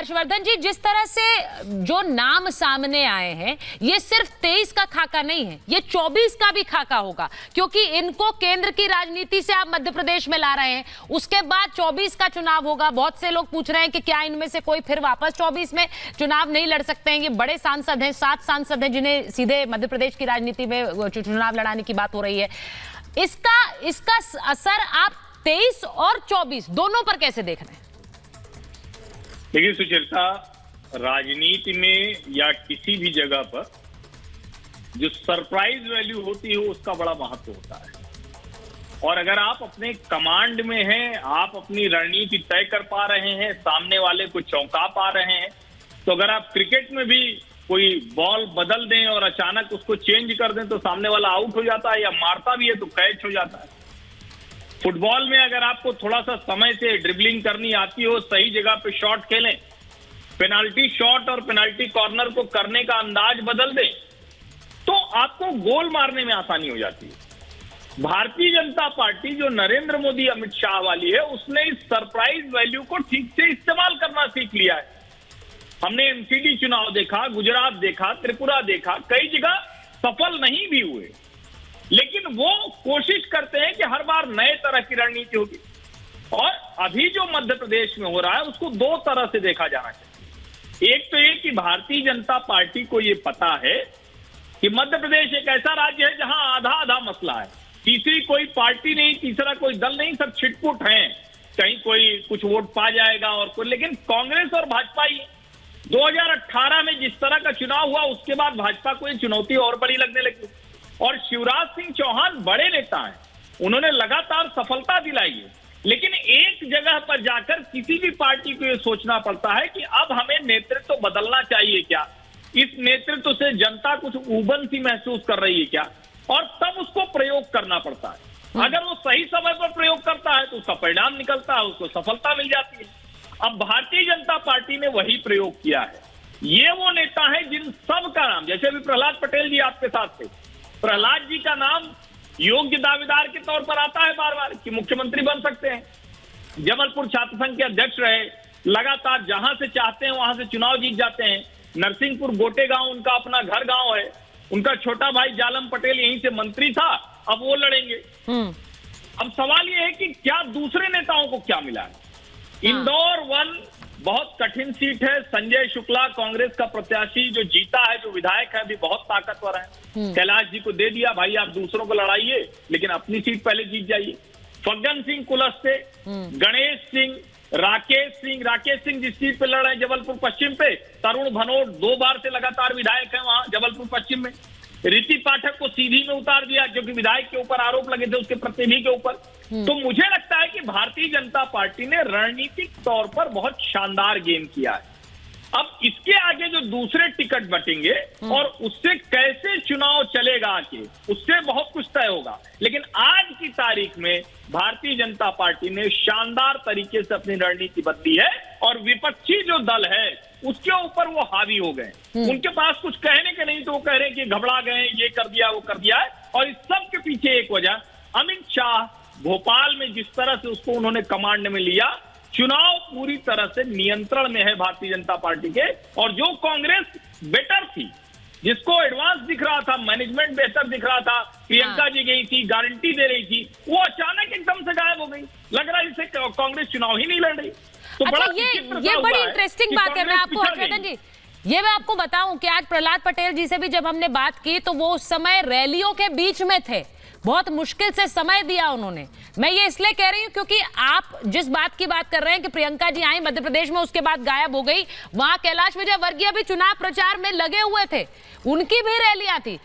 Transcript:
हर्षवर्धन जी, जिस तरह से जो नाम सामने आए हैं, ये सिर्फ 23 का खाका नहीं है, ये 24 का भी खाका होगा, क्योंकि इनको केंद्र की राजनीति से आप मध्य प्रदेश में ला रहे हैं। उसके बाद 24 का चुनाव होगा। बहुत से लोग पूछ रहे हैं कि क्या इनमें से कोई फिर वापस 24 में चुनाव नहीं लड़ सकते हैं। ये बड़े सांसद हैं, 7 सांसद हैं जिन्हें सीधे मध्य प्रदेश की राजनीति में चुनाव लड़ाने की बात हो रही है। इसका असर आप 23 और 24 दोनों पर कैसे देख रहे हैं? देखिए सुचेता, राजनीति में या किसी भी जगह पर जो सरप्राइज वैल्यू होती है उसका बड़ा महत्व होता है। और अगर आप अपने कमांड में हैं, आप अपनी रणनीति तय कर पा रहे हैं, सामने वाले को चौंका पा रहे हैं, तो अगर आप क्रिकेट में भी कोई बॉल बदल दें और अचानक उसको चेंज कर दें तो सामने वाला आउट हो जाता है, या मारता भी है तो कैच हो जाता है। फुटबॉल में अगर आपको थोड़ा सा समय से ड्रिबलिंग करनी आती हो, सही जगह पे शॉट खेलें, पेनाल्टी शॉट और पेनाल्टी कॉर्नर को करने का अंदाज बदल दें, तो आपको गोल मारने में आसानी हो जाती है। भारतीय जनता पार्टी जो नरेंद्र मोदी अमित शाह वाली है, उसने इस सरप्राइज वैल्यू को ठीक से इस्तेमाल करना सीख लिया है। हमने एमसीडी चुनाव देखा, गुजरात देखा, त्रिपुरा देखा, कई जगह सफल नहीं भी हुए, लेकिन वो कोशिश करते हैं कि हर बार नए तरह की रणनीति होगी। और अभी जो मध्य प्रदेश में हो रहा है उसको दो तरह से देखा जाना चाहिए। एक तो ये कि भारतीय जनता पार्टी को ये पता है कि मध्य प्रदेश एक ऐसा राज्य है जहां आधा आधा मसला है, तीसरी कोई पार्टी नहीं, तीसरा कोई दल नहीं, सब छिटपुट हैं। कहीं कोई कुछ वोट पा जाएगा और कोई, लेकिन कांग्रेस और भाजपा ही। 2018 में जिस तरह का चुनाव हुआ उसके बाद भाजपा को ये चुनौती और बड़ी लगने लगी। और शिवराज सिंह चौहान बड़े नेता हैं, उन्होंने लगातार सफलता दिलाई है, लेकिन एक जगह पर जाकर किसी भी पार्टी को ये सोचना पड़ता है कि अब हमें नेतृत्व बदलना चाहिए क्या, इस नेतृत्व से जनता कुछ ऊबन सी महसूस कर रही है क्या, और तब उसको प्रयोग करना पड़ता है। अगर वो सही समय पर प्रयोग करता है तो उसका परिणाम निकलता है, उसको सफलता मिल जाती है। अब भारतीय जनता पार्टी ने वही प्रयोग किया है। ये वो नेता है जिन सब का नाम, जैसे अभी प्रहलाद पटेल जी आपके साथ थे, प्रहलाद जी का नाम योग्य दावेदार के तौर पर आता है बार बार कि मुख्यमंत्री बन सकते हैं। जबलपुर छात्र संघ के अध्यक्ष रहे, लगातार जहां से चाहते हैं वहां से चुनाव जीत जाते हैं। नरसिंहपुर गोटे गांव उनका अपना घर गांव है, उनका छोटा भाई जालम पटेल यहीं से मंत्री था, अब वो लड़ेंगे। अब सवाल ये है कि क्या दूसरे नेताओं को क्या मिला है। इंदौर 1 बहुत कठिन सीट है। संजय शुक्ला कांग्रेस का प्रत्याशी जो जीता है, जो विधायक है, अभी बहुत ताकतवर है। कैलाश जी को दे दिया, भाई आप दूसरों को लड़ाइए लेकिन अपनी सीट पहले जीत जाइए। फग्गन सिंह कुलस्ते, गणेश सिंह, राकेश सिंह जिस सीट पे लड़ रहे हैं जबलपुर पश्चिम पे, तरुण भनोट 2 बार से लगातार विधायक है वहां जबलपुर पश्चिम में। रीति पाठक को सीधी में उतार दिया क्योंकि विधायक के ऊपर आरोप लगे थे उसके प्रतिनिधि के ऊपर। तो मुझे लगता है कि भारतीय जनता पार्टी ने रणनीतिक तौर पर बहुत शानदार गेम किया है। अब इसके आगे जो दूसरे टिकट बटेंगे और उससे कैसे चुनाव चलेगा आगे, उससे बहुत कुछ तय होगा। लेकिन आज की तारीख में भारतीय जनता पार्टी ने शानदार तरीके से अपनी रणनीति बदली है और विपक्षी जो दल है उसके ऊपर वो हावी हो गए। उनके पास कुछ कहने के नहीं तो वो कह रहे हैं कि घबरा गए, ये कर दिया वो कर दिया है। और इस सब के पीछे एक वजह, अमित शाह भोपाल में जिस तरह से उसको उन्होंने कमांड में लिया, चुनाव पूरी तरह से नियंत्रण में है भारतीय जनता पार्टी के। और जो कांग्रेस बेटर थी, जिसको एडवांस दिख रहा था, मैनेजमेंट बेहतर दिख रहा था, प्रियंका जी गई थी, गारंटी दे रही थी, वो अचानक एकदम से गायब हो गई। लग रहा है जैसे कांग्रेस चुनाव ही नहीं लड़ रही। तो अच्छा, ये बड़ी इंटरेस्टिंग बात है। मैं आपको हर्षवर्धन जी, ये मैं आपको बताऊं कि आज प्रहलाद पटेल जी से भी जब हमने बात की तो वो उस समय रैलियों के बीच में थे, बहुत मुश्किल से समय दिया उन्होंने। मैं ये इसलिए कह रही हूं क्योंकि आप जिस बात की बात कर रहे हैं कि प्रियंका जी आई मध्य प्रदेश में, उसके बाद गायब हो गई, वहां कैलाश विजयवर्गीय भी चुनाव प्रचार में लगे हुए थे, उनकी भी रैलियां थी।